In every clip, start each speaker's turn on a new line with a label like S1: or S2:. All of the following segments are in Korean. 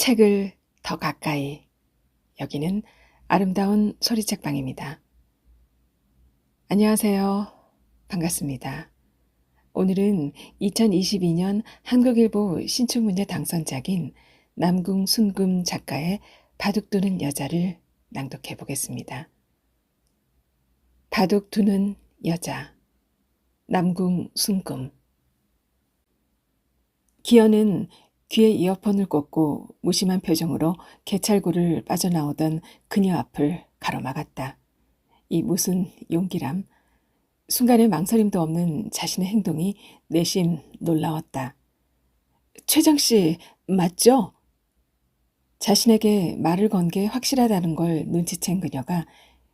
S1: 책을 더 가까이. 여기는 아름다운 소리책방입니다. 안녕하세요. 반갑습니다. 오늘은 2022년 한국일보 신춘문예 당선작인 남궁순금 작가의 바둑두는 여자를 낭독해 보겠습니다. 바둑두는 여자, 남궁순금. 기현은 귀에 이어폰을 꽂고 무심한 표정으로 개찰구를 빠져나오던 그녀 앞을 가로막았다. 이 무슨 용기람. 순간의 망설임도 없는 자신의 행동이 내심 놀라웠다. 최정 씨, 맞죠? 자신에게 말을 건 게 확실하다는 걸 눈치챈 그녀가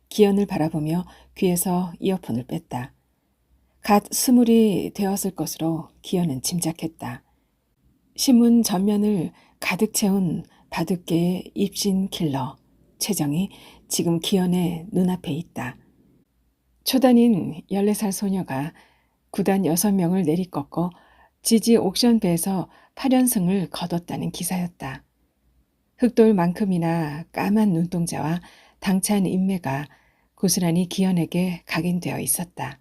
S1: 기현을 바라보며 귀에서 이어폰을 뺐다. 갓 스물이 되었을 것으로 기현은 짐작했다. 신문 전면을 가득 채운 바둑계의 입신 킬러 최정이 지금 기현의 눈앞에 있다. 초단인 14살 소녀가 구단 6명을 내리꺾어 지지 옥션배에서 8연승을 거뒀다는 기사였다. 흑돌만큼이나 까만 눈동자와 당찬 인매가 고스란히 기현에게 각인되어 있었다.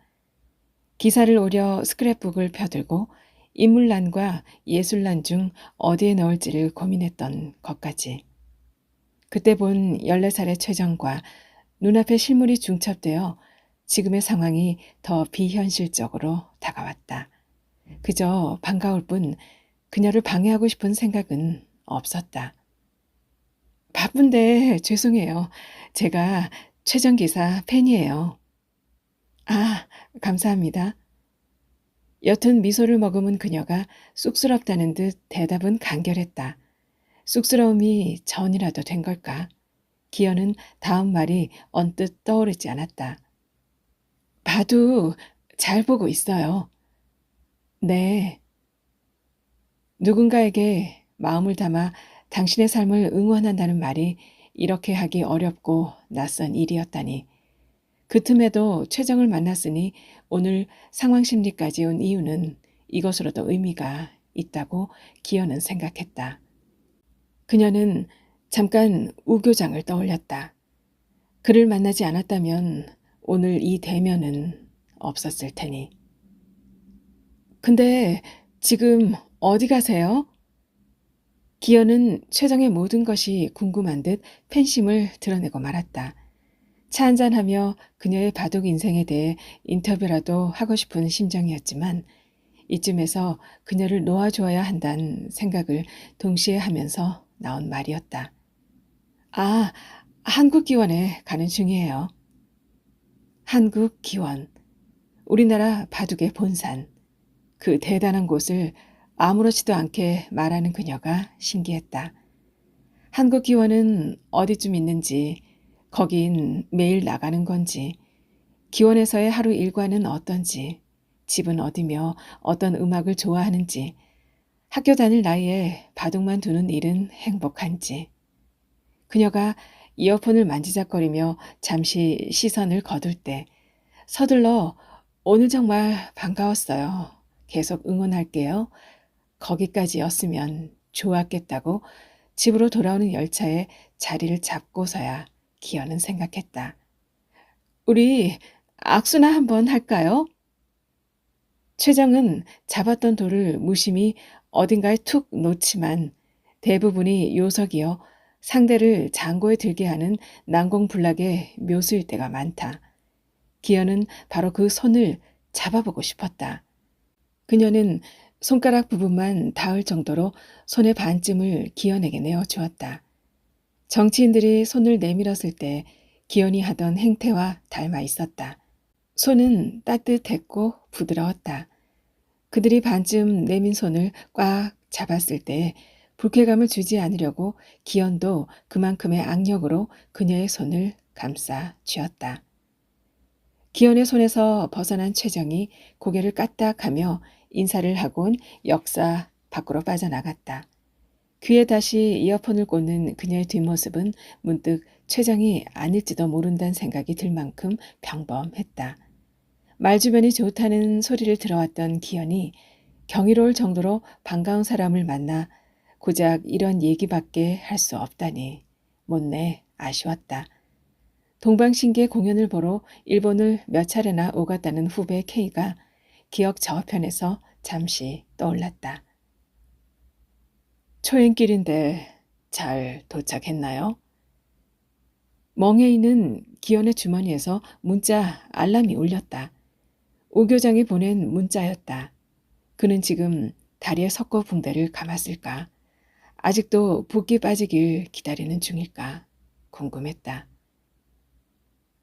S1: 기사를 오려 스크랩북을 펴들고 인물란과 예술란 중 어디에 넣을지를 고민했던 것까지. 그때 본 14살의 최정과 눈앞에 실물이 중첩되어 지금의 상황이 더 비현실적으로 다가왔다. 그저 반가울 뿐 그녀를 방해하고 싶은 생각은 없었다. 바쁜데 죄송해요. 제가 최정 기사 팬이에요. 아, 감사합니다. 옅은 미소를 머금은 그녀가 쑥스럽다는 듯 대답은 간결했다. 쑥스러움이 전이라도 된 걸까? 기현은 다음 말이 언뜻 떠오르지 않았다. 봐도 잘 보고 있어요. 네. 누군가에게 마음을 담아 당신의 삶을 응원한다는 말이 이렇게 하기 어렵고 낯선 일이었다니. 그 틈에도 최정을 만났으니 오늘 상황심리까지 온 이유는 이것으로도 의미가 있다고 기현은 생각했다. 그녀는 잠깐 우교장을 떠올렸다. 그를 만나지 않았다면 오늘 이 대면은 없었을 테니. 근데 지금 어디 가세요? 기현은 최정의 모든 것이 궁금한 듯 팬심을 드러내고 말았다. 차 한잔하며 그녀의 바둑 인생에 대해 인터뷰라도 하고 싶은 심정이었지만 이쯤에서 그녀를 놓아주어야 한다는 생각을 동시에 하면서 나온 말이었다. 아, 한국기원에 가는 중이에요. 한국기원. 우리나라 바둑의 본산. 그 대단한 곳을 아무렇지도 않게 말하는 그녀가 신기했다. 한국기원은 어디쯤 있는지, 거긴 매일 나가는 건지, 기원에서의 하루 일과는 어떤지, 집은 어디며 어떤 음악을 좋아하는지, 학교 다닐 나이에 바둑만 두는 일은 행복한지. 그녀가 이어폰을 만지작거리며 잠시 시선을 거둘 때 서둘러 오늘 정말 반가웠어요. 계속 응원할게요. 거기까지였으면 좋았겠다고 집으로 돌아오는 열차에 자리를 잡고서야 기현은 생각했다. 우리 악수나 한번 할까요? 최정은 잡았던 돌을 무심히 어딘가에 툭 놓지만 대부분이 요석이어 상대를 장고에 들게 하는 난공불락의 묘수일 때가 많다. 기현은 바로 그 손을 잡아보고 싶었다. 그녀는 손가락 부분만 닿을 정도로 손의 반쯤을 기현에게 내어주었다. 정치인들이 손을 내밀었을 때 기현이 하던 행태와 닮아 있었다. 손은 따뜻했고 부드러웠다. 그들이 반쯤 내민 손을 꽉 잡았을 때 불쾌감을 주지 않으려고 기현도 그만큼의 악력으로 그녀의 손을 감싸 쥐었다. 기현의 손에서 벗어난 최정이 고개를 까딱하며 인사를 하곤 역사 밖으로 빠져나갔다. 귀에 다시 이어폰을 꽂는 그녀의 뒷모습은 문득 최정이 아닐지도 모른다는 생각이 들 만큼 평범했다. 말주변이 좋다는 소리를 들어왔던 기현이 경이로울 정도로 반가운 사람을 만나 고작 이런 얘기밖에 할 수 없다니 못내 아쉬웠다. 동방신기의 공연을 보러 일본을 몇 차례나 오갔다는 후배 K가 기억 저편에서 잠시 떠올랐다. 초행길인데 잘 도착했나요? 멍해 있는 기현의 주머니에서 문자 알람이 울렸다. 오 교장이 보낸 문자였다. 그는 지금 다리에 석고 붕대를 감았을까? 아직도 붓기 빠지길 기다리는 중일까? 궁금했다.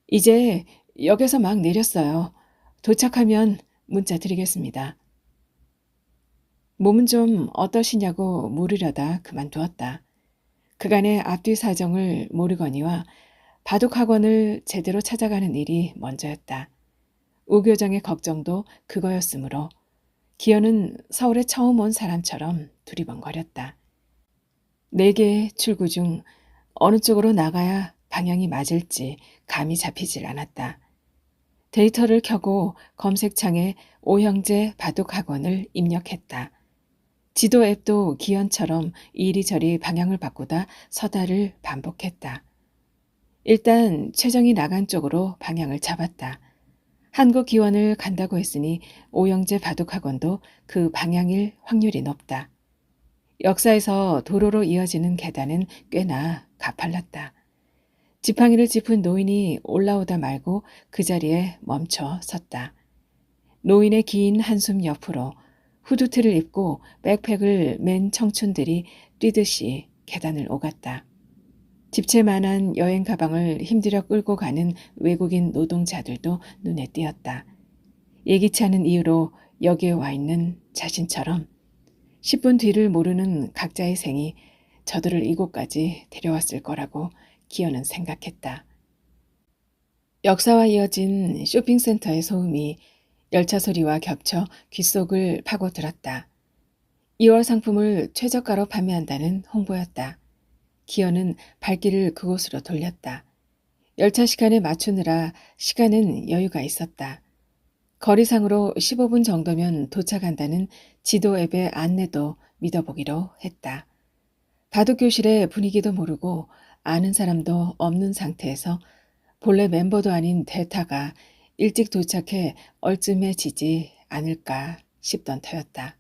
S1: 이제 역에서 막 내렸어요. 도착하면 문자 드리겠습니다. 몸은 좀 어떠시냐고 물으려다 그만두었다. 그간의 앞뒤 사정을 모르거니와 바둑학원을 제대로 찾아가는 일이 먼저였다. 우 교장의 걱정도 그거였으므로 기현은 서울에 처음 온 사람처럼 두리번거렸다. 4개의 출구 중 어느 쪽으로 나가야 방향이 맞을지 감이 잡히질 않았다. 데이터를 켜고 검색창에 오형제 바둑학원을 입력했다. 지도 앱도 기현처럼 이리저리 방향을 바꾸다 서다를 반복했다. 일단 최정이 나간 쪽으로 방향을 잡았다. 한국기원을 간다고 했으니 오영재 바둑학원도 그 방향일 확률이 높다. 역사에서 도로로 이어지는 계단은 꽤나 가팔랐다. 지팡이를 짚은 노인이 올라오다 말고 그 자리에 멈춰 섰다. 노인의 긴 한숨 옆으로 후드티를 입고 백팩을 맨 청춘들이 뛰듯이 계단을 오갔다. 집채만한 여행 가방을 힘들여 끌고 가는 외국인 노동자들도 눈에 띄었다. 예기치 않은 이유로 여기에 와 있는 자신처럼 10분 뒤를 모르는 각자의 생이 저들을 이곳까지 데려왔을 거라고 기현은 생각했다. 역사와 이어진 쇼핑센터의 소음이 열차 소리와 겹쳐 귓속을 파고들었다. 2월 상품을 최저가로 판매한다는 홍보였다. 기현은 발길을 그곳으로 돌렸다. 열차 시간에 맞추느라 시간은 여유가 있었다. 거리상으로 15분 정도면 도착한다는 지도 앱의 안내도 믿어보기로 했다. 바둑교실의 분위기도 모르고 아는 사람도 없는 상태에서 본래 멤버도 아닌 대타가 일찍 도착해 얼쯤해지지 않을까 싶던 터였다.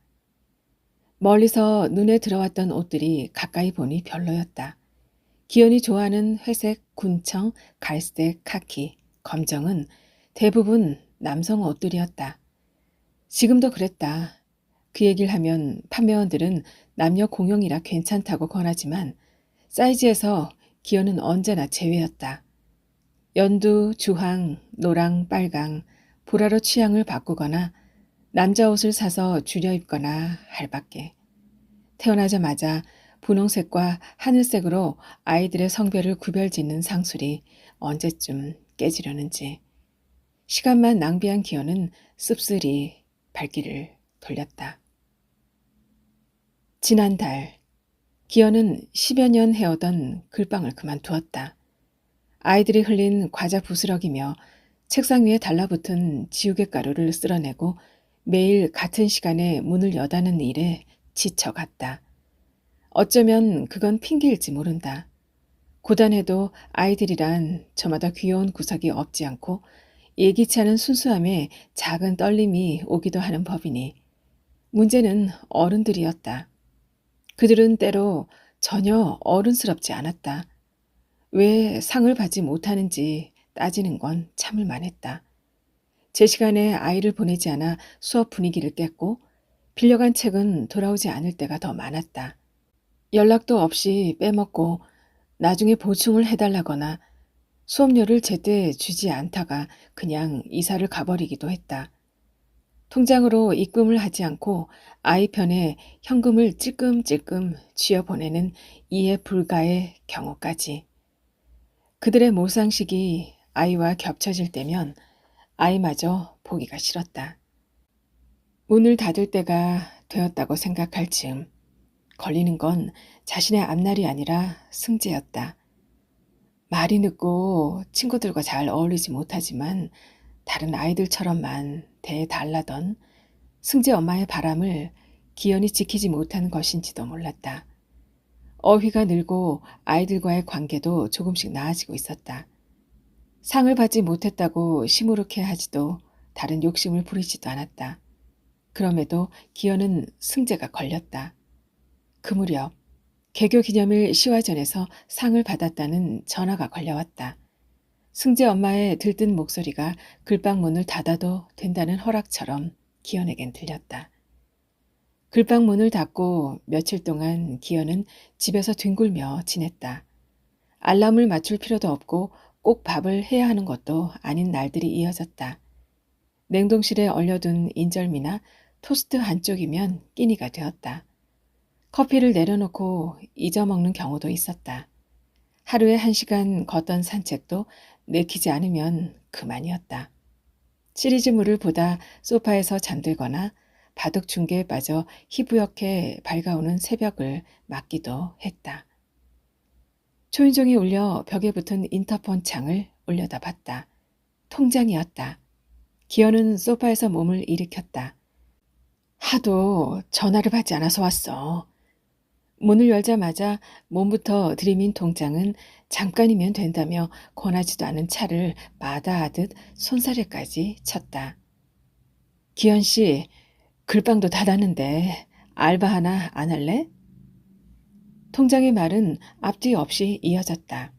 S1: 멀리서 눈에 들어왔던 옷들이 가까이 보니 별로였다. 기현이 좋아하는 회색, 군청, 갈색, 카키, 검정은 대부분 남성 옷들이었다. 지금도 그랬다. 그 얘기를 하면 판매원들은 남녀 공용이라 괜찮다고 권하지만 사이즈에서 기현은 언제나 제외였다. 연두, 주황, 노랑, 빨강, 보라로 취향을 바꾸거나 남자 옷을 사서 줄여 입거나 할 밖에. 태어나자마자 분홍색과 하늘색으로 아이들의 성별을 구별짓는 상술이 언제쯤 깨지려는지. 시간만 낭비한 기현은 씁쓸히 발길을 돌렸다. 지난달 기현은 10여 년 해오던 글방을 그만두었다. 아이들이 흘린 과자 부스러기며 책상 위에 달라붙은 지우개 가루를 쓸어내고 매일 같은 시간에 문을 여다는 일에 지쳐갔다. 어쩌면 그건 핑계일지 모른다. 고단해도 아이들이란 저마다 귀여운 구석이 없지 않고 예기치 않은 순수함에 작은 떨림이 오기도 하는 법이니 문제는 어른들이었다. 그들은 때로 전혀 어른스럽지 않았다. 왜 상을 받지 못하는지 따지는 건 참을 만했다. 제 시간에 아이를 보내지 않아 수업 분위기를 깼고 빌려간 책은 돌아오지 않을 때가 더 많았다. 연락도 없이 빼먹고 나중에 보충을 해달라거나 수업료를 제때 주지 않다가 그냥 이사를 가버리기도 했다. 통장으로 입금을 하지 않고 아이 편에 현금을 찔끔찔끔 쥐어보내는 이해 불가의 경우까지. 그들의 모상식이 아이와 겹쳐질 때면 아이마저 보기가 싫었다. 문을 닫을 때가 되었다고 생각할 즈음 걸리는 건 자신의 앞날이 아니라 승재였다. 말이 늦고 친구들과 잘 어울리지 못하지만 다른 아이들처럼만 대해달라던 승재 엄마의 바람을 기현이 지키지 못한 것인지도 몰랐다. 어휘가 늘고 아이들과의 관계도 조금씩 나아지고 있었다. 상을 받지 못했다고 시무룩해하지도 다른 욕심을 부리지도 않았다. 그럼에도 기현은 승재가 걸렸다. 그 무렵 개교기념일 시화전에서 상을 받았다는 전화가 걸려왔다. 승재 엄마의 들뜬 목소리가 글방문을 닫아도 된다는 허락처럼 기현에겐 들렸다. 글방문을 닫고 며칠 동안 기현은 집에서 뒹굴며 지냈다. 알람을 맞출 필요도 없고 꼭 밥을 해야 하는 것도 아닌 날들이 이어졌다. 냉동실에 얼려둔 인절미나 토스트 한쪽이면 끼니가 되었다. 커피를 내려놓고 잊어먹는 경우도 있었다. 하루에 1시간 걷던 산책도 내키지 않으면 그만이었다. 시리즈물을 보다 소파에서 잠들거나 바둑 중계에 빠져 희부역해 밝아오는 새벽을 맞기도 했다. 초인종이 울려 벽에 붙은 인터폰 창을 올려다봤다. 통장이었다. 기현은 소파에서 몸을 일으켰다. 하도 전화를 받지 않아서 왔어. 문을 열자마자 몸부터 들이민 통장은 잠깐이면 된다며 권하지도 않은 차를 마다하듯 손사래까지 쳤다. 기현 씨, 글방도 닫았는데 알바 하나 안 할래? 통장의 말은 앞뒤 없이 이어졌다.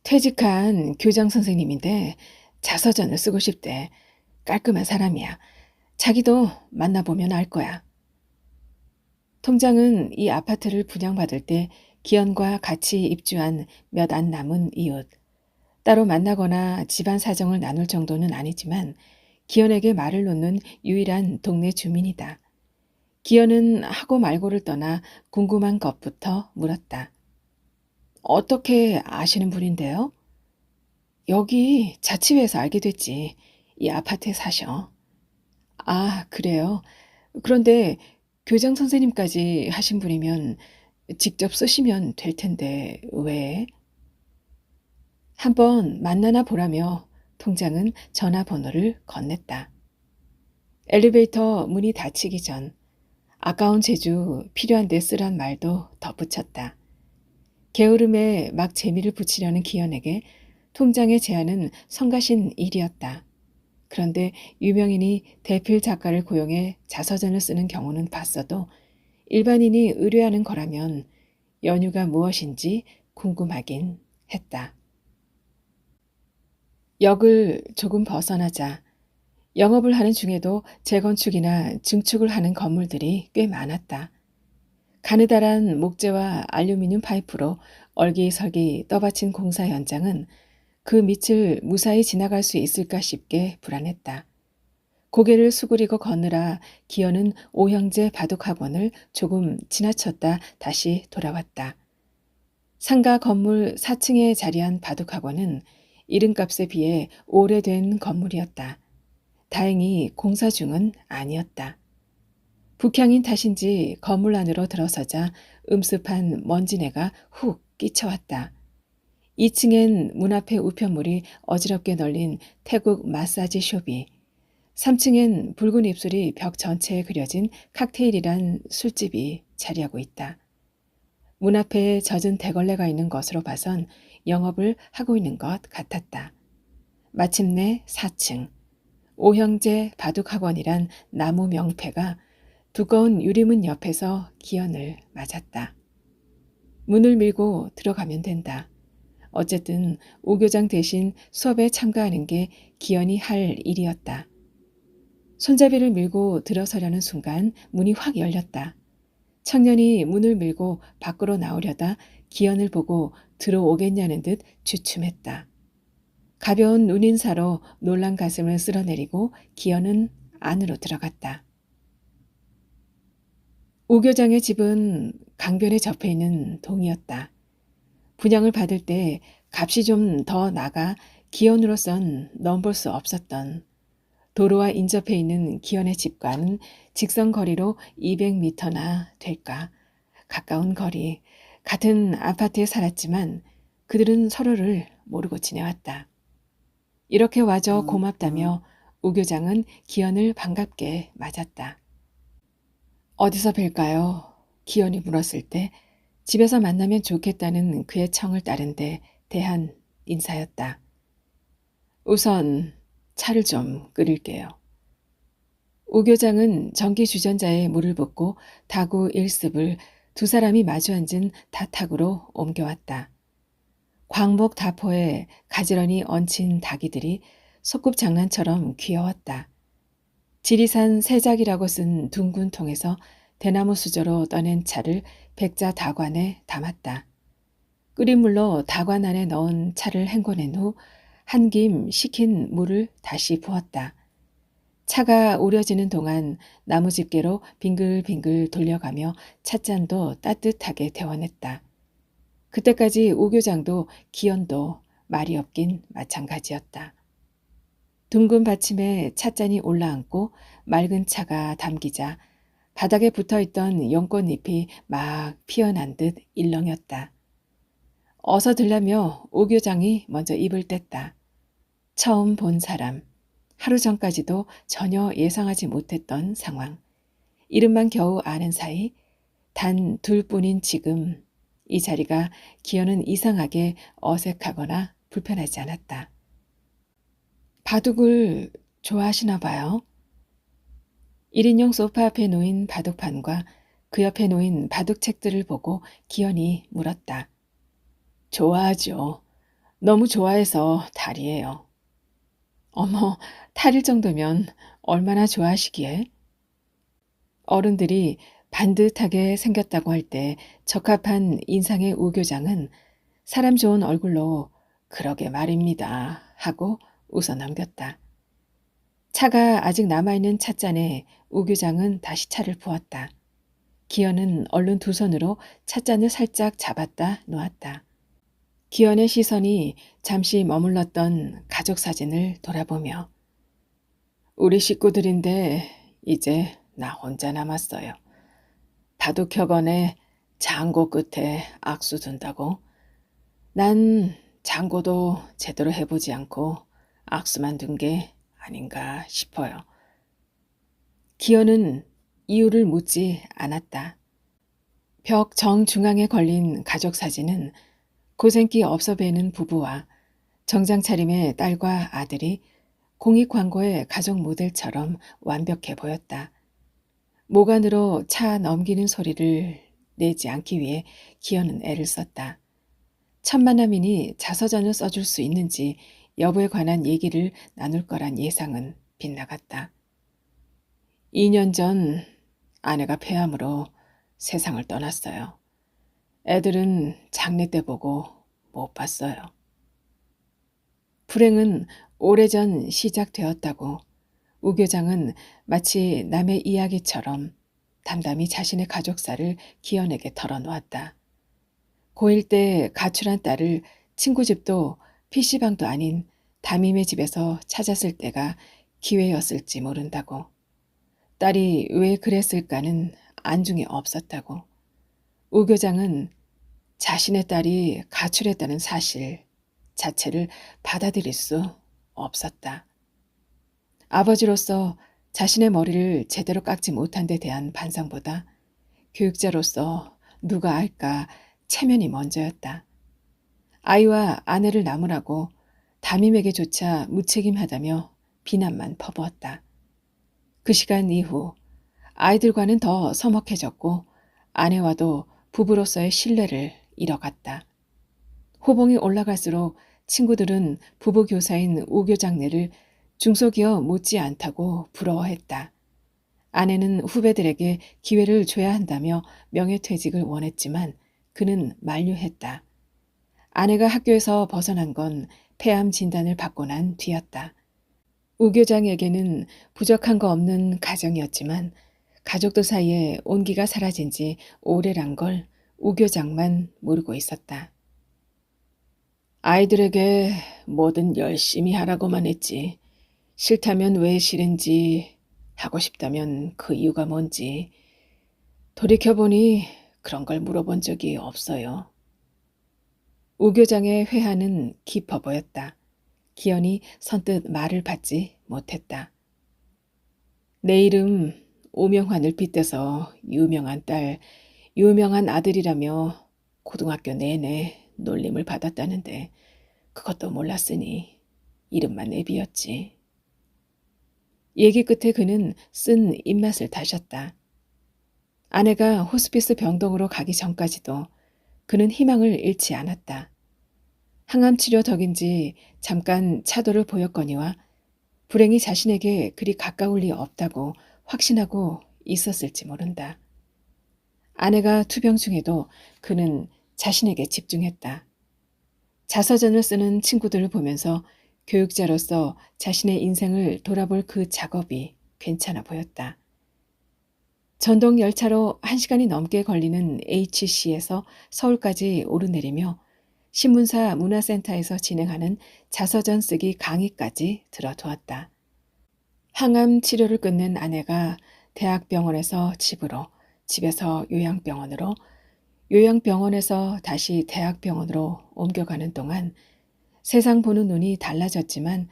S1: 퇴직한 교장 선생님인데 자서전을 쓰고 싶대. 깔끔한 사람이야. 자기도 만나보면 알 거야. 통장은 이 아파트를 분양받을 때 기현과 같이 입주한 몇 안 남은 이웃. 따로 만나거나 집안 사정을 나눌 정도는 아니지만 기현에게 말을 놓는 유일한 동네 주민이다. 기현은 하고 말고를 떠나 궁금한 것부터 물었다. 어떻게 아시는 분인데요? 여기 자치회에서 알게 됐지. 이 아파트에 사셔. 아, 그래요? 그런데 교장 선생님까지 하신 분이면 직접 쓰시면 될 텐데 왜? 한번 만나나 보라며 통장은 전화번호를 건넸다. 엘리베이터 문이 닫히기 전 아까운 재주 필요한 데 쓰란 말도 덧붙였다. 게으름에 막 재미를 붙이려는 기현에게 통장의 제안은 성가신 일이었다. 그런데 유명인이 대필 작가를 고용해 자서전을 쓰는 경우는 봤어도 일반인이 의뢰하는 거라면 연유가 무엇인지 궁금하긴 했다. 역을 조금 벗어나자 영업을 하는 중에도 재건축이나 증축을 하는 건물들이 꽤 많았다. 가느다란 목재와 알루미늄 파이프로 얼기설기 떠받친 공사 현장은 그 밑을 무사히 지나갈 수 있을까 싶게 불안했다. 고개를 수그리고 걷느라 기현은 오형제 바둑학원을 조금 지나쳤다 다시 돌아왔다. 상가 건물 4층에 자리한 바둑학원은 이름값에 비해 오래된 건물이었다. 다행히 공사 중은 아니었다. 북향인 탓인지 건물 안으로 들어서자 음습한 먼지내가 훅 끼쳐왔다. 2층엔 문 앞에 우편물이 어지럽게 널린 태국 마사지 숍이, 3층엔 붉은 입술이 벽 전체에 그려진 칵테일이란 술집이 자리하고 있다. 문 앞에 젖은 대걸레가 있는 것으로 봐선 영업을 하고 있는 것 같았다. 마침내 4층, 오형제 바둑학원이란 나무 명패가 두꺼운 유리문 옆에서 기현을 맞았다. 문을 밀고 들어가면 된다. 어쨌든 오 교장 대신 수업에 참가하는 게 기현이 할 일이었다. 손잡이를 밀고 들어서려는 순간 문이 확 열렸다. 청년이 문을 밀고 밖으로 나오려다 기현을 보고 들어오겠냐는 듯 주춤했다. 가벼운 눈인사로 놀란 가슴을 쓸어내리고 기현은 안으로 들어갔다. 오 교장의 집은 강변에 접해 있는 동이었다. 분양을 받을 때 값이 좀 더 나가 기현으로선 넘볼 수 없었던, 도로와 인접해 있는 기현의 집과는 직선 거리로 200m나 될까 가까운 거리, 같은 아파트에 살았지만 그들은 서로를 모르고 지내왔다. 이렇게 와줘 고맙다며 우 교장은 기현을 반갑게 맞았다. 어디서 뵐까요? 기현이 물었을 때 집에서 만나면 좋겠다는 그의 청을 따른데 대한 인사였다. 우선 차를 좀 끓일게요. 오 교장은 전기 주전자에 물을 붓고 다구 1습을 두 사람이 마주 앉은 다탁으로 옮겨왔다. 광목 다포에 가지런히 얹힌 닭이들이 소꿉장난처럼 귀여웠다. 지리산 새작이라고 쓴 둥근 통에서 대나무 수저로 떠낸 차를 백자 다관에 담았다. 끓인 물로 다관 안에 넣은 차를 헹궈낸 후 한 김 식힌 물을 다시 부었다. 차가 우려지는 동안 나무 집게로 빙글빙글 돌려가며 찻잔도 따뜻하게 데워냈다. 그때까지 오 교장도 기연도 말이 없긴 마찬가지였다. 둥근 받침에 찻잔이 올라앉고 맑은 차가 담기자 바닥에 붙어있던 연꽃잎이 막 피어난 듯 일렁였다. 어서 들라며 오 교장이 먼저 입을 뗐다. 처음 본 사람, 하루 전까지도 전혀 예상하지 못했던 상황. 이름만 겨우 아는 사이, 단 둘뿐인 지금 이 자리가 기어는 이상하게 어색하거나 불편하지 않았다. 바둑을 좋아하시나 봐요. 1인용 소파 앞에 놓인 바둑판과 그 옆에 놓인 바둑책들을 보고 기현이 물었다. 좋아하죠. 너무 좋아해서 달이에요. 어머, 탈일 정도면 얼마나 좋아하시기에? 어른들이 반듯하게 생겼다고 할 때 적합한 인상의 오 교장은 사람 좋은 얼굴로 그러게 말입니다 하고 웃어 넘겼다. 차가 아직 남아있는 찻잔에 오 교장은 다시 차를 부었다. 기현은 얼른 두 손으로 찻잔을 살짝 잡았다 놓았다. 기현의 시선이 잠시 머물렀던 가족 사진을 돌아보며 우리 식구들인데 이제 나 혼자 남았어요. 바둑 혁언에 장고 끝에 악수 둔다고? 난 장고도 제대로 해보지 않고 악수만 둔 게 아닌가 싶어요. 기현은 이유를 묻지 않았다. 벽 정중앙에 걸린 가족 사진은 고생기 없어 보이는 부부와 정장 차림의 딸과 아들이 공익 광고의 가족 모델처럼 완벽해 보였다. 모간으로 차 넘기는 소리를 내지 않기 위해 기현은 애를 썼다. 천만남이니 자서전을 써줄 수 있는지 여부에 관한 얘기를 나눌 거란 예상은 빗나갔다. 2년 전 아내가 폐암으로 세상을 떠났어요. 애들은 장례 때 보고 못 봤어요. 불행은 오래전 시작되었다고 우 교장은 마치 남의 이야기처럼 담담히 자신의 가족사를 기현에게 털어놓았다. 고1 때 가출한 딸을 친구 집도 PC방도 아닌 담임의 집에서 찾았을 때가 기회였을지 모른다고. 딸이 왜 그랬을까는 안중에 없었다고. 우 교장은 자신의 딸이 가출했다는 사실 자체를 받아들일 수 없었다. 아버지로서 자신의 머리를 제대로 깎지 못한 데 대한 반성보다 교육자로서 누가 알까 체면이 먼저였다. 아이와 아내를 나무라고 담임에게조차 무책임하다며 비난만 퍼부었다. 그 시간 이후 아이들과는 더 서먹해졌고 아내와도 부부로서의 신뢰를 잃어갔다. 호봉이 올라갈수록 친구들은 부부 교사인 우 교장네를 중소기업 못지않다고 부러워했다. 아내는 후배들에게 기회를 줘야 한다며 명예퇴직을 원했지만 그는 만류했다. 아내가 학교에서 벗어난 건 폐암 진단을 받고 난 뒤였다. 우 교장에게는 부족한 거 없는 가정이었지만 가족들 사이에 온기가 사라진 지 오래란 걸 우 교장만 모르고 있었다. 아이들에게 뭐든 열심히 하라고만 했지. 싫다면 왜 싫은지, 하고 싶다면 그 이유가 뭔지. 돌이켜보니 그런 걸 물어본 적이 없어요. 우 교장의 회한은 깊어 보였다. 기현이 선뜻 말을 받지 못했다. 내 이름 오명환을 빗대서 유명한 딸, 유명한 아들이라며 고등학교 내내 놀림을 받았다는데 그것도 몰랐으니 이름만 내비었지. 얘기 끝에 그는 쓴 입맛을 다셨다. 아내가 호스피스 병동으로 가기 전까지도 그는 희망을 잃지 않았다. 항암 치료 덕인지 잠깐 차도를 보였거니와 불행이 자신에게 그리 가까울 리 없다고 확신하고 있었을지 모른다. 아내가 투병 중에도 그는 자신에게 집중했다. 자서전을 쓰는 친구들을 보면서 교육자로서 자신의 인생을 돌아볼 그 작업이 괜찮아 보였다. 전동 열차로 1시간이 넘게 걸리는 HC에서 서울까지 오르내리며 신문사 문화센터에서 진행하는 자서전 쓰기 강의까지 들어두었다. 항암 치료를 끝낸 아내가 대학병원에서 집으로, 집에서 요양병원으로, 요양병원에서 다시 대학병원으로 옮겨가는 동안 세상 보는 눈이 달라졌지만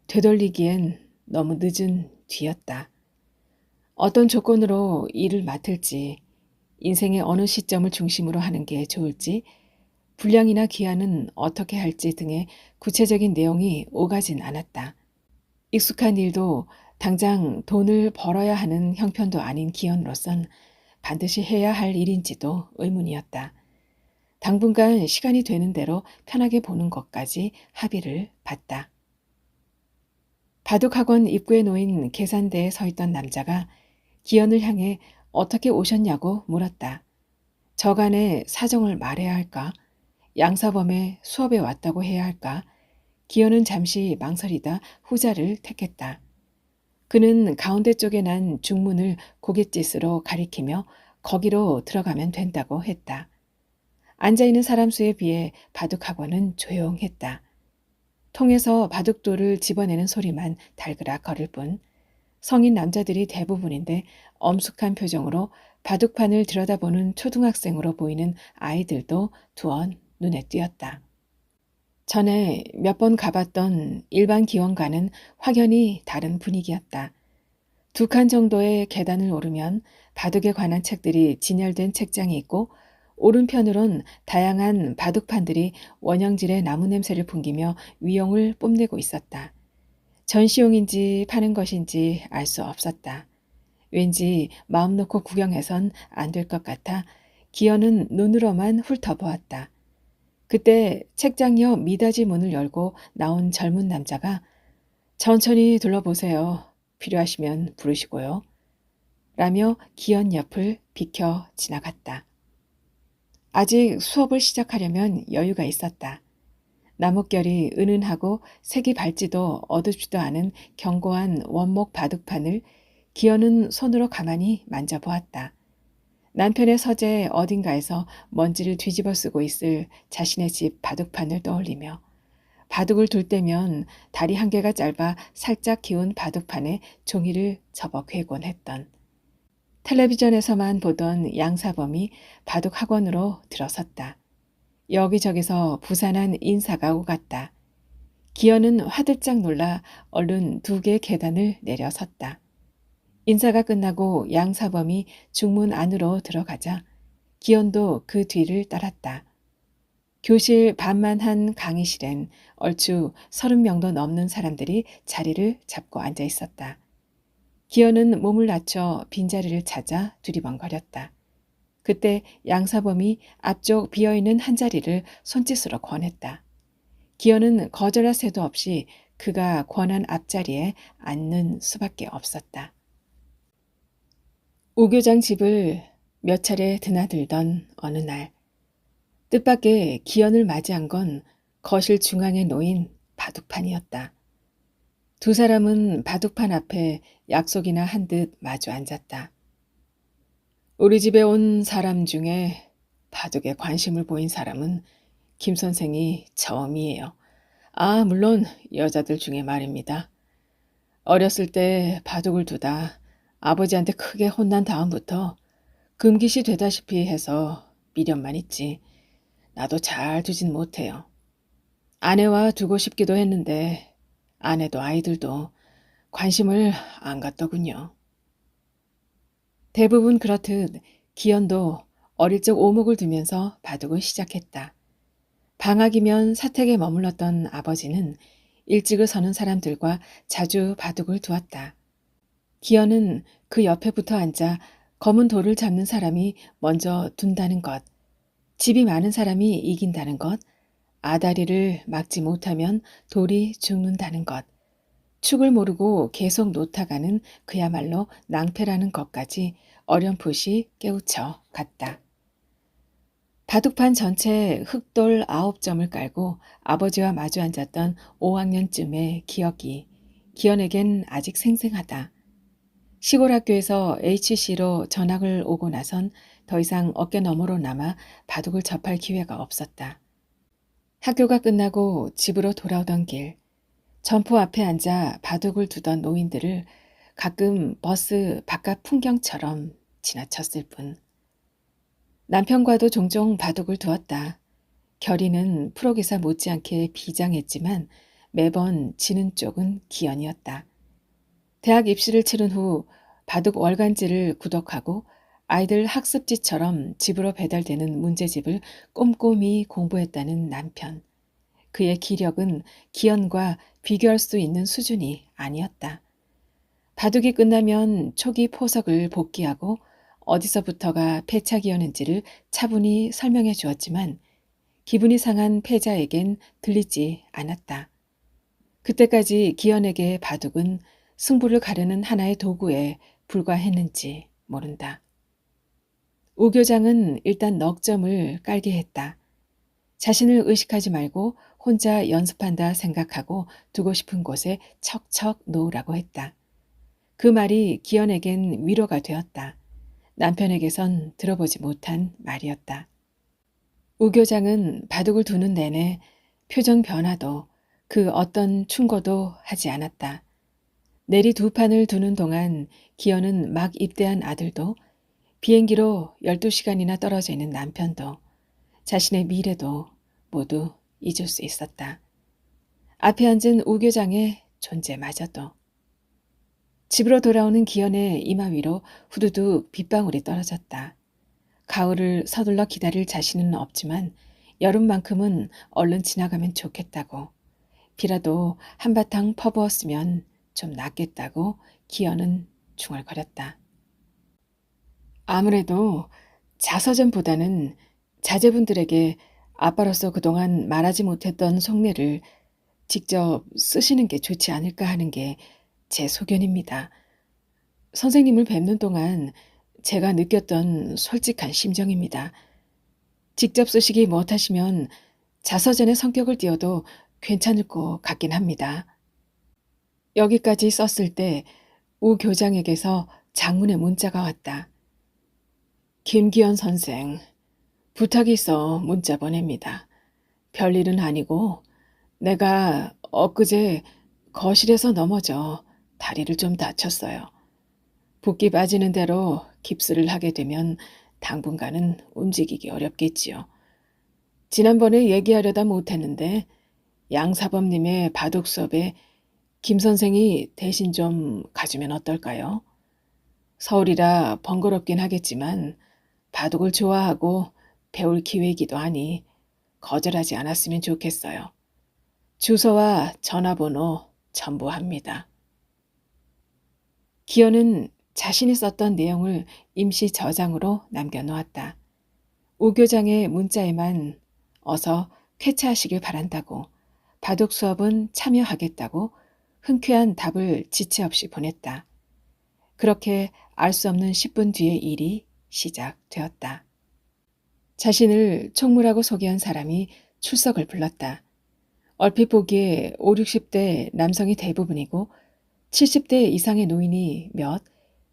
S1: 되돌리기엔 너무 늦은 뒤였다. 어떤 조건으로 일을 맡을지, 인생의 어느 시점을 중심으로 하는 게 좋을지, 분량이나 기한은 어떻게 할지 등의 구체적인 내용이 오가진 않았다. 익숙한 일도 당장 돈을 벌어야 하는 형편도 아닌 기현으로선 반드시 해야 할 일인지도 의문이었다. 당분간 시간이 되는 대로 편하게 보는 것까지 합의를 봤다. 바둑학원 입구에 놓인 계산대에 서 있던 남자가 기현을 향해 어떻게 오셨냐고 물었다. 저간에 사정을 말해야 할까? 양사범의 수업에 왔다고 해야 할까? 기현은 잠시 망설이다 후자를 택했다. 그는 가운데 쪽에 난 중문을 고갯짓으로 가리키며 거기로 들어가면 된다고 했다. 앉아있는 사람 수에 비해 바둑학원은 조용했다. 통에서 바둑돌을 집어내는 소리만 달그락 거릴 뿐 성인 남자들이 대부분인데 엄숙한 표정으로 바둑판을 들여다보는 초등학생으로 보이는 아이들도 두어 눈에 띄었다. 전에 몇 번 가봤던 일반 기원과는 확연히 다른 분위기였다. 2칸 정도의 계단을 오르면 바둑에 관한 책들이 진열된 책장이 있고 오른편으론 다양한 바둑판들이 원형질의 나무 냄새를 풍기며 위용을 뽐내고 있었다. 전시용인지 파는 것인지 알 수 없었다. 왠지 마음 놓고 구경해선 안 될 것 같아 기현은 눈으로만 훑어보았다. 그때 책장 옆 미닫이 문을 열고 나온 젊은 남자가 천천히 둘러보세요. 필요하시면 부르시고요. 라며 기현 옆을 비켜 지나갔다. 아직 수업을 시작하려면 여유가 있었다. 나뭇결이 은은하고 색이 밝지도 어둡지도 않은 견고한 원목 바둑판을 기현은 손으로 가만히 만져보았다. 남편의 서재 어딘가에서 먼지를 뒤집어 쓰고 있을 자신의 집 바둑판을 떠올리며 바둑을 둘 때면 다리 한 개가 짧아 살짝 기운 바둑판에 종이를 접어 괴곤 했던 텔레비전에서만 보던 양사범이 바둑학원으로 들어섰다. 여기저기서 부산한 인사가 오갔다. 기현은 화들짝 놀라 얼른 2개의 계단을 내려섰다. 인사가 끝나고 양사범이 중문 안으로 들어가자 기현도 그 뒤를 따랐다. 교실 반만 한 강의실엔 얼추 30명도 넘는 사람들이 자리를 잡고 앉아 있었다. 기현은 몸을 낮춰 빈자리를 찾아 두리번거렸다. 그때 양사범이 앞쪽 비어있는 한 자리를 손짓으로 권했다. 기현은 거절할 새도 없이 그가 권한 앞자리에 앉는 수밖에 없었다. 우교장 집을 몇 차례 드나들던 어느 날 뜻밖의 기현을 맞이한 건 거실 중앙에 놓인 바둑판이었다. 2 사람은 바둑판 앞에 약속이나 한 듯 마주 앉았다. 우리 집에 온 사람 중에 바둑에 관심을 보인 사람은 김 선생이 처음이에요. 아, 물론 여자들 중에 말입니다. 어렸을 때 바둑을 두다 아버지한테 크게 혼난 다음부터 금기시 되다시피 해서 미련만 있지. 나도 잘 두진 못해요. 아내와 두고 싶기도 했는데 아내도 아이들도 관심을 안 갖더군요. 대부분 그렇듯 기현도 어릴 적 오목을 두면서 바둑을 시작했다. 방학이면 사택에 머물렀던 아버지는 일찍을 서는 사람들과 자주 바둑을 두었다. 기현은 그 옆에 붙어 앉아 검은 돌을 잡는 사람이 먼저 둔다는 것, 집이 많은 사람이 이긴다는 것, 아다리를 막지 못하면 돌이 죽는다는 것, 축을 모르고 계속 놓다가는 그야말로 낭패라는 것까지 어렴풋이 깨우쳐 갔다. 바둑판 전체에 흑돌 9점을 깔고 아버지와 마주 앉았던 5학년쯤의 기억이 기현에겐 아직 생생하다. 시골 학교에서 HC로 전학을 오고 나선 더 이상 어깨 너머로 남아 바둑을 접할 기회가 없었다. 학교가 끝나고 집으로 돌아오던 길, 점포 앞에 앉아 바둑을 두던 노인들을 가끔 버스 바깥 풍경처럼 지나쳤을 뿐. 남편과도 종종 바둑을 두었다. 결의는 프로기사 못지않게 비장했지만 매번 지는 쪽은 기현이었다. 대학 입시를 치른 후 바둑 월간지를 구독하고 아이들 학습지처럼 집으로 배달되는 문제집을 꼼꼼히 공부했다는 남편. 그의 기력은 기현과 비교할 수 있는 수준이 아니었다. 바둑이 끝나면 초기 포석을 복기하고 어디서부터가 패착이었는지를 차분히 설명해 주었지만 기분이 상한 패자에겐 들리지 않았다. 그때까지 기현에게 바둑은 승부를 가르는 하나의 도구에 불과했는지 모른다. 우 교장은 일단 넉 점을 깔게 했다. 자신을 의식하지 말고 혼자 연습한다 생각하고 두고 싶은 곳에 척척 놓으라고 했다. 그 말이 기현에겐 위로가 되었다. 남편에게선 들어보지 못한 말이었다. 우 교장은 바둑을 두는 내내 표정 변화도 그 어떤 충고도 하지 않았다. 내리 두 판을 두는 동안 기현은 막 입대한 아들도 비행기로 12시간이나 떨어져 있는 남편도 자신의 미래도 모두 잊을 수 있었다. 앞에 앉은 우 교장의 존재마저도. 집으로 돌아오는 기현의 이마 위로 후두둑 빗방울이 떨어졌다. 가을을 서둘러 기다릴 자신은 없지만 여름만큼은 얼른 지나가면 좋겠다고, 비라도 한바탕 퍼부었으면 좀 낫겠다고 기현은 중얼거렸다. 아무래도 자서전보다는 자제분들에게 아빠로서 그동안 말하지 못했던 속내를 직접 쓰시는 게 좋지 않을까 하는 게 제 소견입니다. 선생님을 뵙는 동안 제가 느꼈던 솔직한 심정입니다. 직접 쓰시기 못하시면 자서전의 성격을 띄워도 괜찮을 것 같긴 합니다. 여기까지 썼을 때 우 교장에게서 장문의 문자가 왔다. 김기현 선생, 부탁이 있어 문자 보냅니다. 별일은 아니고 내가 엊그제 거실에서 넘어져 다리를 좀 다쳤어요. 붓기 빠지는 대로 깁스를 하게 되면 당분간은 움직이기 어렵겠지요. 지난번에 얘기하려다 못했는데 양사범님의 바둑 수업에 김 선생이 대신 좀 가주면 어떨까요? 서울이라 번거롭긴 하겠지만 바둑을 좋아하고 배울 기회이기도 하니 거절하지 않았으면 좋겠어요. 주소와 전화번호 첨부합니다. 기현은 자신이 썼던 내용을 임시 저장으로 남겨놓았다. 우 교장의 문자에만 어서 쾌차하시길 바란다고, 바둑 수업은 참여하겠다고 흔쾌한 답을 지체 없이 보냈다. 그렇게 알 수 없는 10분 뒤의 일이 시작되었다. 자신을 총무라고 소개한 사람이 출석을 불렀다. 얼핏 보기에 5, 60대 남성이 대부분이고 70대 이상의 노인이 몇,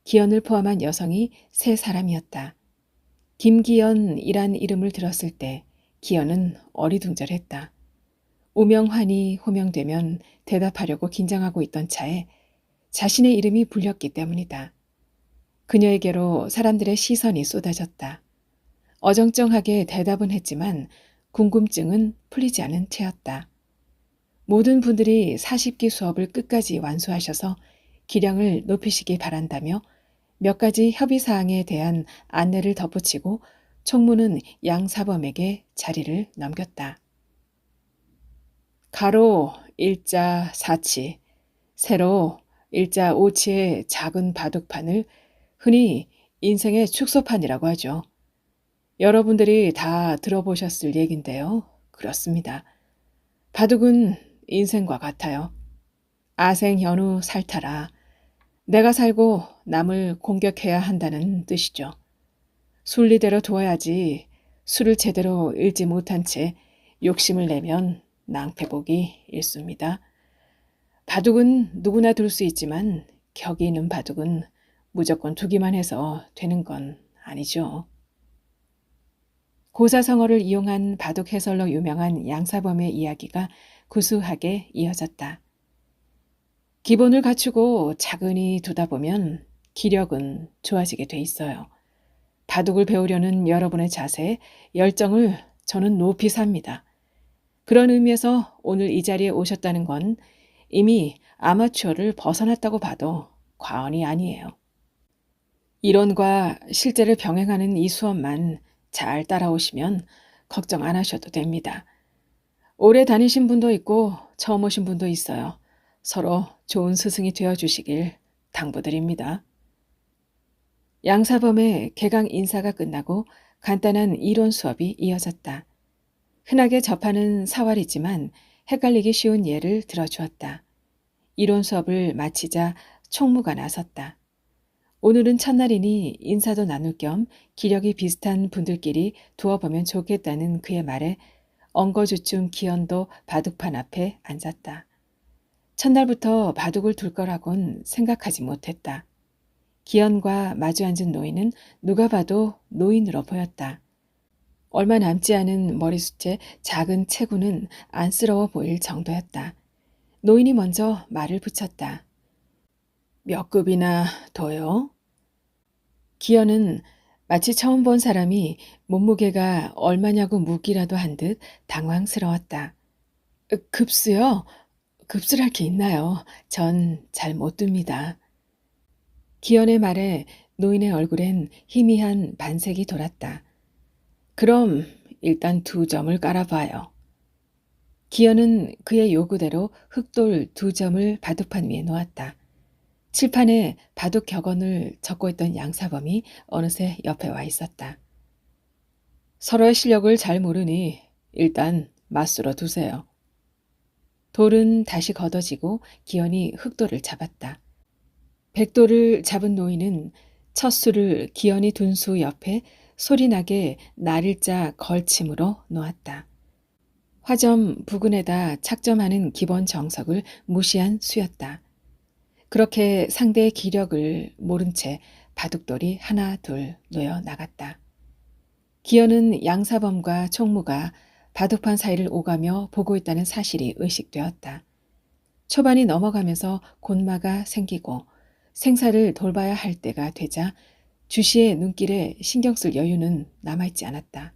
S1: 기현을 포함한 여성이 3사람이었다. 김기현이란 이름을 들었을 때 기현은 어리둥절했다. 오명환이 호명되면 대답하려고 긴장하고 있던 차에 자신의 이름이 불렸기 때문이다. 그녀에게로 사람들의 시선이 쏟아졌다. 어정쩡하게 대답은 했지만 궁금증은 풀리지 않은 채였다. 모든 분들이 40기 수업을 끝까지 완수하셔서 기량을 높이시기 바란다며 몇 가지 협의사항에 대한 안내를 덧붙이고 총무는 양사범에게 자리를 넘겼다. 가로 일자 4치, 세로 일자 5치의 작은 바둑판을 흔히 인생의 축소판이라고 하죠. 여러분들이 다 들어보셨을 얘긴데요. 그렇습니다. 바둑은 인생과 같아요. 아생현우 살타라. 내가 살고 남을 공격해야 한다는 뜻이죠. 순리대로 둬야지 수를 제대로 읽지 못한 채 욕심을 내면 낭패복이 일쑤입니다. 바둑은 누구나 둘 수 있지만 격이 있는 바둑은 무조건 두기만 해서 되는 건 아니죠. 고사성어를 이용한 바둑 해설로 유명한 양사범의 이야기가 구수하게 이어졌다. 기본을 갖추고 차근히 두다 보면 기력은 좋아지게 돼 있어요. 바둑을 배우려는 여러분의 자세, 열정을 저는 높이 삽니다. 그런 의미에서 오늘 이 자리에 오셨다는 건 이미 아마추어를 벗어났다고 봐도 과언이 아니에요. 이론과 실제를 병행하는 이 수업만 잘 따라오시면 걱정 안 하셔도 됩니다. 오래 다니신 분도 있고 처음 오신 분도 있어요. 서로 좋은 스승이 되어주시길 당부드립니다. 양사범의 개강 인사가 끝나고 간단한 이론 수업이 이어졌다. 흔하게 접하는 사활이지만 헷갈리기 쉬운 예를 들어주었다. 이론 수업을 마치자 총무가 나섰다. 오늘은 첫날이니 인사도 나눌 겸 기력이 비슷한 분들끼리 두어보면 좋겠다는 그의 말에 엉거주춤 기현도 바둑판 앞에 앉았다. 첫날부터 바둑을 둘 거라곤 생각하지 못했다. 기현과 마주 앉은 노인은 누가 봐도 노인으로 보였다. 얼마 남지 않은 머리숱에 작은 체구는 안쓰러워 보일 정도였다. 노인이 먼저 말을 붙였다. 몇 급이나 둬요? 기현은 마치 처음 본 사람이 몸무게가 얼마냐고 묻기라도 한 듯 당황스러웠다. 급수요? 급수랄 게 있나요? 전 잘 못 둡니다. 기현의 말에 노인의 얼굴엔 희미한 반색이 돌았다. 그럼 일단 2점을 깔아봐요. 기현은 그의 요구대로 흑돌 2점을 바둑판 위에 놓았다. 칠판에 바둑 격언을 적고 있던 양사범이 어느새 옆에 와 있었다. 서로의 실력을 잘 모르니 일단 맞수로 두세요. 돌은 다시 걷어지고 기현이 흑돌을 잡았다. 백돌을 잡은 노인은 첫 수를 기현이 둔 수 옆에 소리나게 날일자 걸침으로 놓았다. 화점 부근에다 착점하는 기본 정석을 무시한 수였다. 그렇게 상대의 기력을 모른 채 바둑돌이 하나 둘 놓여 나갔다. 기현은 양사범과 총무가 바둑판 사이를 오가며 보고 있다는 사실이 의식되었다. 초반이 넘어가면서 곤마가 생기고 생사를 돌봐야 할 때가 되자 주시의 눈길에 신경 쓸 여유는 남아있지 않았다.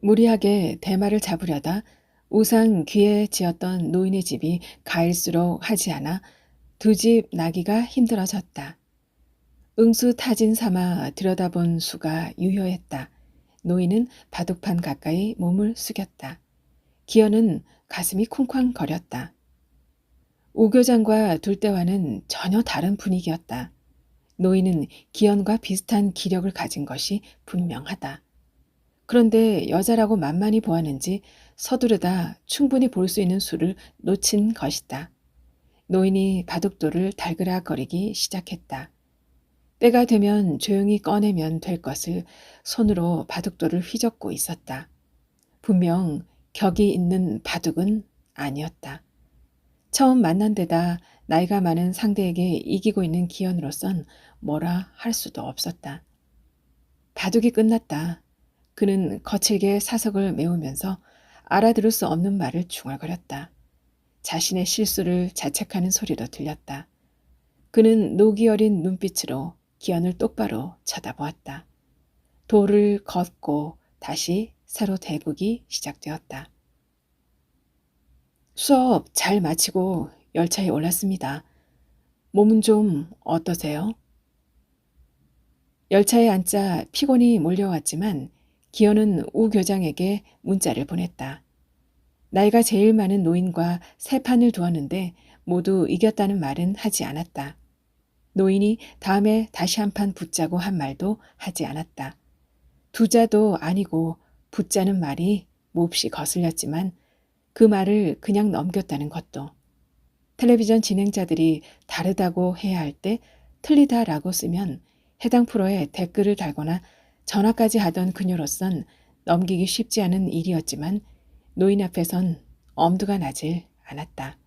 S1: 무리하게 대마를 잡으려다 우상 귀에 지었던 노인의 집이 가일수록 하지 않아 두 집 나기가 힘들어졌다. 응수타진 삼아 들여다본 수가 유효했다. 노인은 바둑판 가까이 몸을 숙였다. 기현은 가슴이 쿵쾅거렸다. 우교장과 둘 때와는 전혀 다른 분위기였다. 노인은 기현과 비슷한 기력을 가진 것이 분명하다. 그런데 여자라고 만만히 보았는지 서두르다 충분히 볼 수 있는 수를 놓친 것이다. 노인이 바둑돌을 달그락거리기 시작했다. 때가 되면 조용히 꺼내면 될 것을 손으로 바둑돌을 휘젓고 있었다. 분명 격이 있는 바둑은 아니었다. 처음 만난 데다 나이가 많은 상대에게 이기고 있는 기현으로선 뭐라 할 수도 없었다. 바둑이 끝났다. 그는 거칠게 사석을 메우면서 알아들을 수 없는 말을 중얼거렸다. 자신의 실수를 자책하는 소리도 들렸다. 그는 녹이 어린 눈빛으로 기현을 똑바로 쳐다보았다. 돌을 걷고 다시 새로 대국이 시작되었다. 수업 잘 마치고 열차에 올랐습니다. 몸은 좀 어떠세요? 열차에 앉자 피곤이 몰려왔지만 기현은 우 교장에게 문자를 보냈다. 나이가 제일 많은 노인과 세 판을 두었는데 모두 이겼다는 말은 하지 않았다. 노인이 다음에 다시 한 판 붙자고 한 말도 하지 않았다. 두자도 아니고 붙자는 말이 몹시 거슬렸지만 그 말을 그냥 넘겼다는 것도. 텔레비전 진행자들이 다르다고 해야 할 때 틀리다라고 쓰면 해당 프로에 댓글을 달거나 전화까지 하던 그녀로선 넘기기 쉽지 않은 일이었지만 노인 앞에선 엄두가 나질 않았다.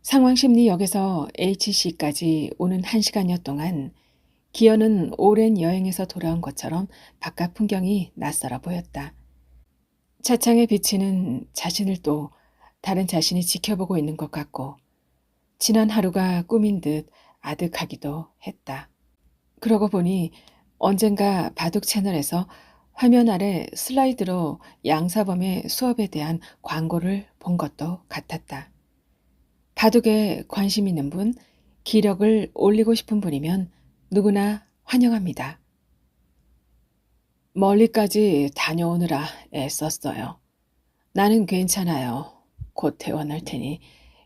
S1: 상황심리역에서 HC까지 오는 1시간여 동안 기현은 오랜 여행에서 돌아온 것처럼 바깥 풍경이 낯설어 보였다. 차창에 비치는 자신을 또 다른 자신이 지켜보고 있는 것 같고 지난 하루가 꿈인 듯 아득하기도 했다. 그러고 보니 언젠가 바둑 채널에서 화면 아래 슬라이드로 양사범의 수업에 대한 광고를 본 것도 같았다. 바둑에 관심 있는 분, 기력을 올리고 싶은 분이면 누구나 환영합니다. 멀리까지 다녀오느라 애썼어요. 나는 괜찮아요. 곧 퇴원할 테니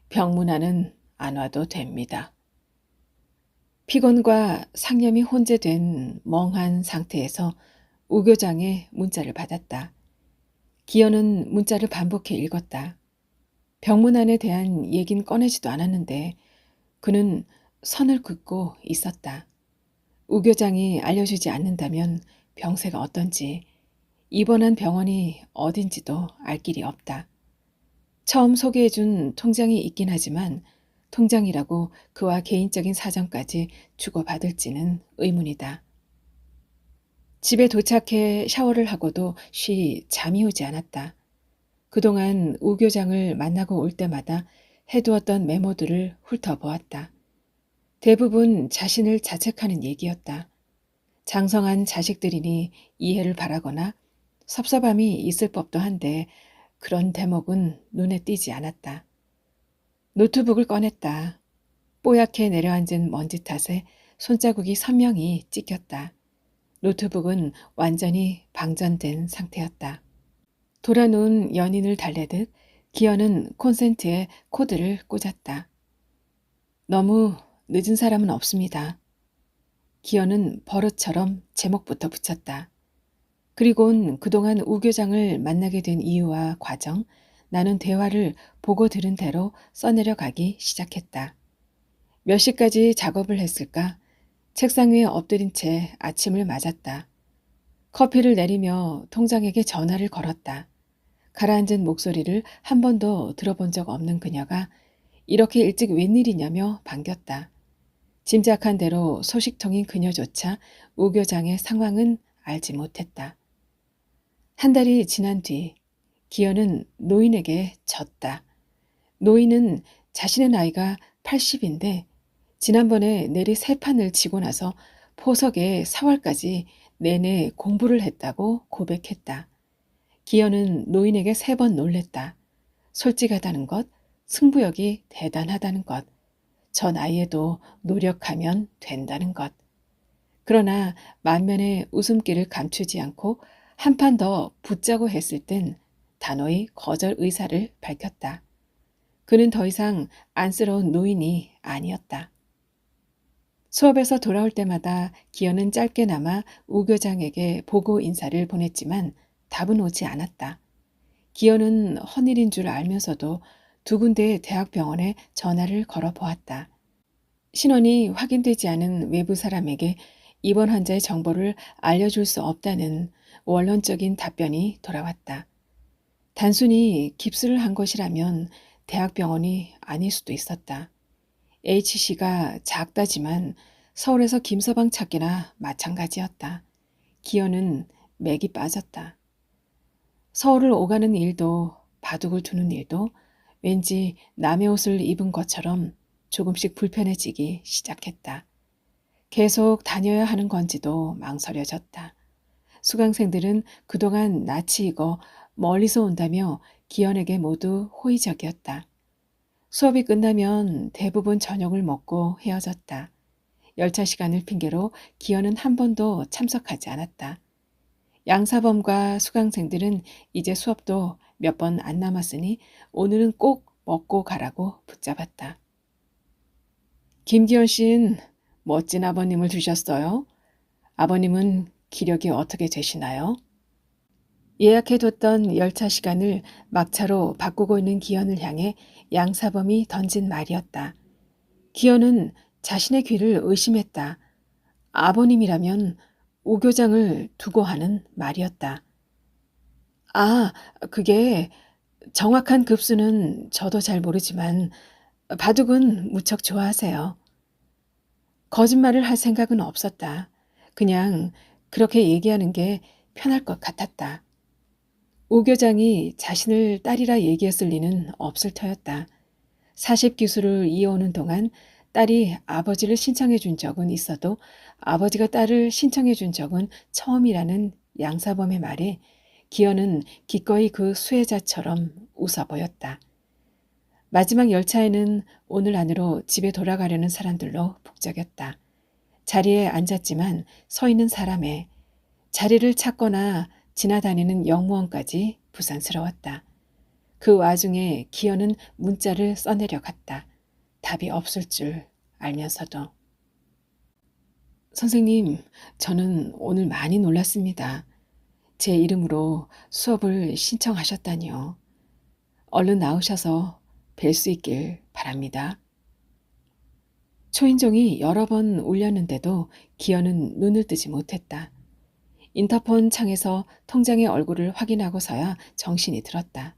S1: 병문안은 안 와도 됩니다. 피곤과 상념이 혼재된 멍한 상태에서 우 교장의 문자를 받았다. 기현은 문자를 반복해 읽었다. 병문안에 대한 얘긴 꺼내지도 않았는데 그는 선을 긋고 있었다. 우 교장이 알려주지 않는다면 병세가 어떤지, 입원한 병원이 어딘지도 알 길이 없다. 처음 소개해준 통장이 있긴 하지만 통장이라고 그와 개인적인 사정까지 주고받을지는 의문이다. 집에 도착해 샤워를 하고도 쉬 잠이 오지 않았다. 그동안 우 교장을 만나고 올 때마다 해두었던 메모들을 훑어보았다. 대부분 자신을 자책하는 얘기였다. 장성한 자식들이니 이해를 바라거나 섭섭함이 있을 법도 한데 그런 대목은 눈에 띄지 않았다. 노트북을 꺼냈다. 뽀얗게 내려앉은 먼지 탓에 손자국이 선명히 찍혔다. 노트북은 완전히 방전된 상태였다. 돌아놓은 연인을 달래듯 기현은 콘센트에 코드를 꽂았다. 너무 늦은 사람은 없습니다. 기현은 버릇처럼 제목부터 붙였다. 그리곤 그동안 우 교장을 만나게 된 이유와 과정, 나눈 대화를 보고 들은 대로 써내려가기 시작했다. 몇 시까지 작업을 했을까? 책상 위에 엎드린 채 아침을 맞았다. 커피를 내리며 통장에게 전화를 걸었다. 가라앉은 목소리를 한 번도 들어본 적 없는 그녀가 이렇게 일찍 웬일이냐며 반겼다. 짐작한 대로 소식통인 그녀조차 우 교장의 상황은 알지 못했다. 한 달이 지난 뒤 기현은 노인에게 졌다. 노인은 자신의 나이가 80인데 지난번에 내리 3판을 지고 나서 포석에 사활까지 내내 공부를 했다고 고백했다. 기현은 노인에게 3번 놀랬다. 솔직하다는 것, 승부욕이 대단하다는 것, 저 나이에도 노력하면 된다는 것. 그러나 만면의 웃음기를 감추지 않고 한 판 더 붙자고 했을 땐 단호히 거절 의사를 밝혔다. 그는 더 이상 안쓰러운 노인이 아니었다. 수업에서 돌아올 때마다 기현은 짧게나마 우 교장에게 보고 인사를 보냈지만 답은 오지 않았다. 기현은 헌일인 줄 알면서도 두 군데의 대학병원에 전화를 걸어보았다. 신원이 확인되지 않은 외부 사람에게 입원 환자의 정보를 알려줄 수 없다는 원론적인 답변이 돌아왔다. 단순히 깁스를 한 것이라면 대학병원이 아닐 수도 있었다. HC가 작다지만 서울에서 김서방 찾기나 마찬가지였다. 기현은 맥이 빠졌다. 서울을 오가는 일도 바둑을 두는 일도 왠지 남의 옷을 입은 것처럼 조금씩 불편해지기 시작했다. 계속 다녀야 하는 건지도 망설여졌다. 수강생들은 그동안 낯이 익어 멀리서 온다며 기현에게 모두 호의적이었다. 수업이 끝나면 대부분 저녁을 먹고 헤어졌다. 열차 시간을 핑계로 기현은 한 번도 참석하지 않았다. 양사범과 수강생들은 이제 수업도 몇 번 안 남았으니 오늘은 꼭 먹고 가라고 붙잡았다. 김기현 씨는 멋진 아버님을 두셨어요. 아버님은 기력이 어떻게 되시나요? 예약해뒀던 열차 시간을 막차로 바꾸고 있는 기현을 향해 양사범이 던진 말이었다. 기현은 자신의 귀를 의심했다. 아버님이라면 오 교장을 두고 하는 말이었다. 아, 그게 정확한 급수는 저도 잘 모르지만 바둑은 무척 좋아하세요. 거짓말을 할 생각은 없었다. 그냥 그렇게 얘기하는 게 편할 것 같았다. 오 교장이 자신을 딸이라 얘기했을 리는 없을 터였다. 40기수를 이어오는 동안 딸이 아버지를 신청해 준 적은 있어도 아버지가 딸을 신청해 준 적은 처음이라는 양사범의 말에 기현은 기꺼이 그 수혜자처럼 웃어 보였다. 마지막 열차에는 오늘 안으로 집에 돌아가려는 사람들로 북적였다. 자리에 앉았지만 서 있는 사람에 자리를 찾거나 지나다니는 영무원까지 부산스러웠다. 그 와중에 기현은 문자를 써내려 갔다. 답이 없을 줄 알면서도. 선생님, 저는 오늘 많이 놀랐습니다. 제 이름으로 수업을 신청하셨다니요. 얼른 나오셔서 뵐 수 있길 바랍니다. 초인종이 여러 번 울렸는데도 기현은 눈을 뜨지 못했다. 인터폰 창에서 통장의 얼굴을 확인하고서야 정신이 들었다.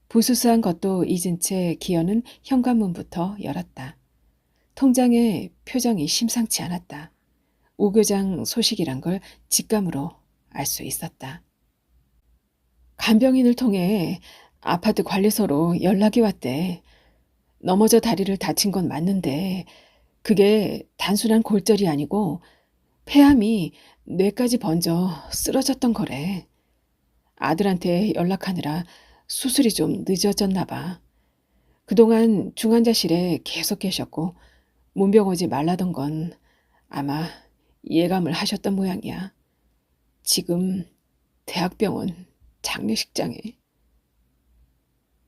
S1: 부수수한 것도 잊은 채 기현은 현관문부터 열었다. 통장의 표정이 심상치 않았다. 오 교장 소식이란 걸 직감으로 알 수 있었다. 간병인을 통해 아파트 관리소로 연락이 왔대. 넘어져 다리를 다친 건 맞는데 그게 단순한 골절이 아니고 폐암이 뇌까지 번져 쓰러졌던 거래. 아들한테 연락하느라 수술이 좀 늦어졌나 봐. 그동안 중환자실에 계속 계셨고 문병 오지 말라던 건 아마 예감을 하셨던 모양이야. 지금 대학병원 장례식장에.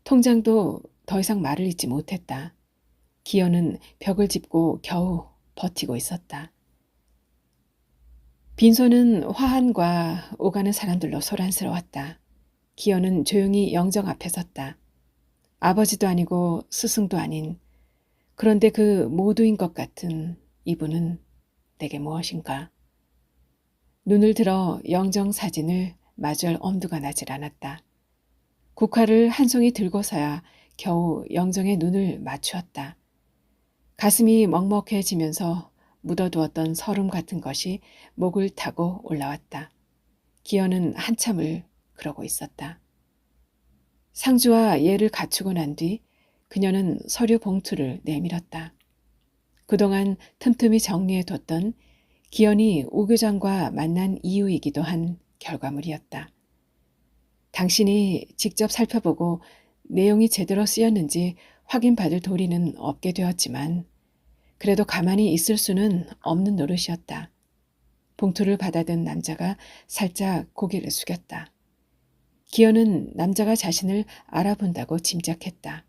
S1: 통장도 더 이상 말을 잇지 못했다. 기현은 벽을 짚고 겨우 버티고 있었다. 빈소는 화한과 오가는 사람들로 소란스러웠다. 기현은 조용히 영정 앞에 섰다. 아버지도 아니고 스승도 아닌, 그런데 그 모두인 것 같은 이분은 내게 무엇인가. 눈을 들어 영정 사진을 마주할 엄두가 나질 않았다. 국화를 한 송이 들고서야 겨우 영정의 눈을 맞추었다. 가슴이 먹먹해지면서 묻어두었던 서름 같은 것이 목을 타고 올라왔다. 기현은 한참을 그러고 있었다. 상주와 예를 갖추고 난 뒤 그녀는 서류 봉투를 내밀었다. 그동안 틈틈이 정리해뒀던 기현이 오 교장과 만난 이유이기도 한 결과물이었다. 당신이 직접 살펴보고 내용이 제대로 쓰였는지 확인받을 도리는 없게 되었지만 그래도 가만히 있을 수는 없는 노릇이었다. 봉투를 받아든 남자가 살짝 고개를 숙였다. 기현은 남자가 자신을 알아본다고 짐작했다.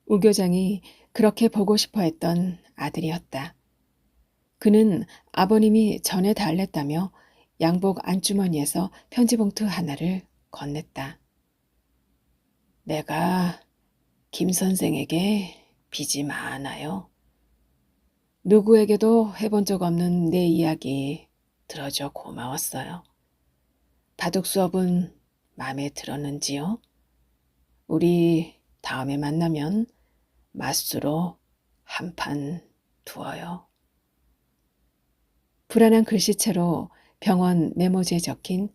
S1: 우 교장이 그렇게 보고 싶어 했던 아들이었다. 그는 아버님이 전에 달랬다며 양복 안주머니에서 편지봉투 하나를 건넸다. 내가 김 선생에게 빚이 많아요. 누구에게도 해본 적 없는 내 이야기 들어줘 고마웠어요. 바둑 수업은 마음에 들었는지요? 우리 다음에 만나면 맞수로 한 판 두어요. 불안한 글씨체로 병원 메모지에 적힌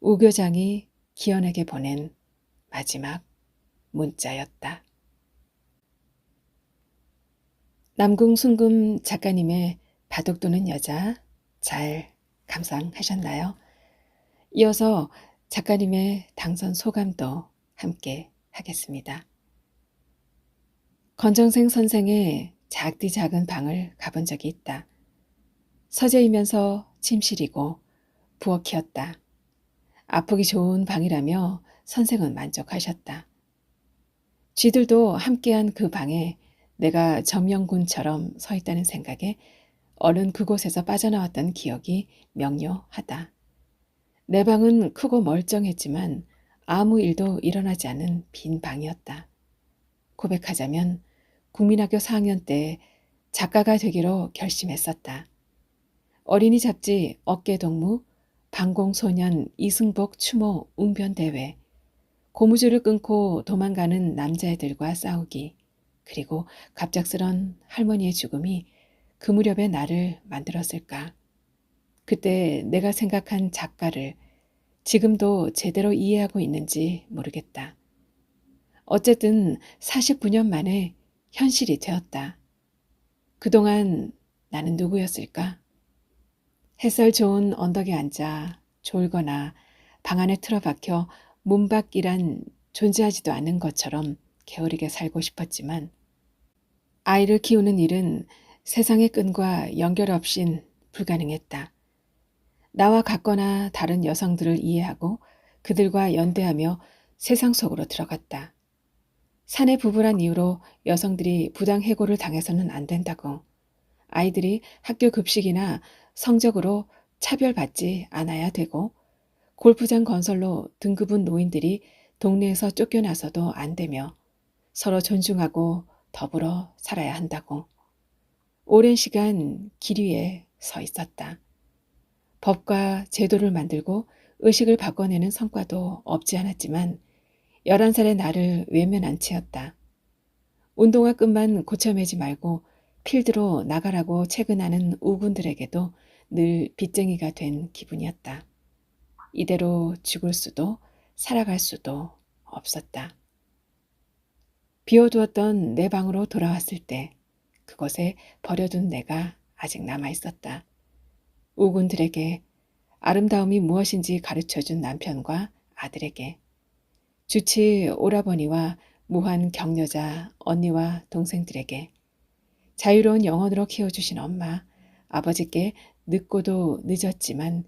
S1: 우 교장이 기현에게 보낸 마지막 문자였다. 남궁순금 작가님의 바둑 두는 여자 잘 감상하셨나요? 이어서 작가님의 당선 소감도 함께 하겠습니다. 건정생 선생의 작디 작은 방을 가본 적이 있다. 서재이면서 침실이고 부엌이었다. 아프기 좋은 방이라며 선생은 만족하셨다. 쥐들도 함께한 그 방에 내가 점령군처럼 서 있다는 생각에 얼른 그곳에서 빠져나왔던 기억이 명료하다. 내 방은 크고 멀쩡했지만 아무 일도 일어나지 않은 빈 방이었다. 고백하자면 국민학교 4학년 때 작가가 되기로 결심했었다. 어린이 잡지 어깨동무, 방공소년 이승복 추모 웅변대회, 고무줄을 끊고 도망가는 남자애들과 싸우기, 그리고 갑작스런 할머니의 죽음이 그 무렵에 나를 만들었을까. 그때 내가 생각한 작가를 지금도 제대로 이해하고 있는지 모르겠다. 어쨌든 49년 만에 현실이 되었다. 그동안 나는 누구였을까? 햇살 좋은 언덕에 앉아 졸거나 방 안에 틀어박혀 문 밖이란 존재하지도 않는 것처럼 게으르게 살고 싶었지만 아이를 키우는 일은 세상의 끈과 연결 없인 불가능했다. 나와 같거나 다른 여성들을 이해하고 그들과 연대하며 세상 속으로 들어갔다. 사내 부부란 이유로 여성들이 부당 해고를 당해서는 안 된다고. 아이들이 학교 급식이나 성적으로 차별받지 않아야 되고 골프장 건설로 등급은 노인들이 동네에서 쫓겨나서도 안 되며 서로 존중하고 더불어 살아야 한다고. 오랜 시간 길 위에 서 있었다. 법과 제도를 만들고 의식을 바꿔내는 성과도 없지 않았지만 11살의 나를 외면한 채였다. 운동화 끈만 고쳐매지 말고 필드로 나가라고 채근하는 우군들에게도 늘 빚쟁이가 된 기분이었다. 이대로 죽을 수도 살아갈 수도 없었다. 비워두었던 내 방으로 돌아왔을 때 그곳에 버려둔 내가 아직 남아있었다. 우군들에게 아름다움이 무엇인지 가르쳐준 남편과 아들에게 주치 오라버니와 무한 격려자 언니와 동생들에게 자유로운 영혼으로 키워주신 엄마, 아버지께 늦고도 늦었지만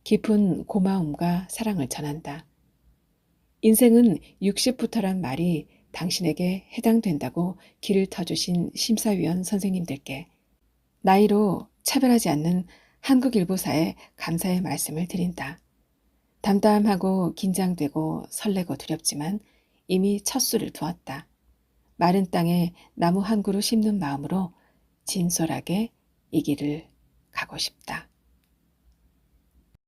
S1: 깊은 고마움과 사랑을 전한다. 인생은 60부터란 말이 당신에게 해당된다고 길을 터주신 심사위원 선생님들께 나이로 차별하지 않는 한국일보사에 감사의 말씀을 드린다. 담담하고 긴장되고 설레고 두렵지만 이미 첫 수를 두었다. 마른 땅에 나무 한 그루 심는 마음으로 진솔하게 이 길을 가고 싶다.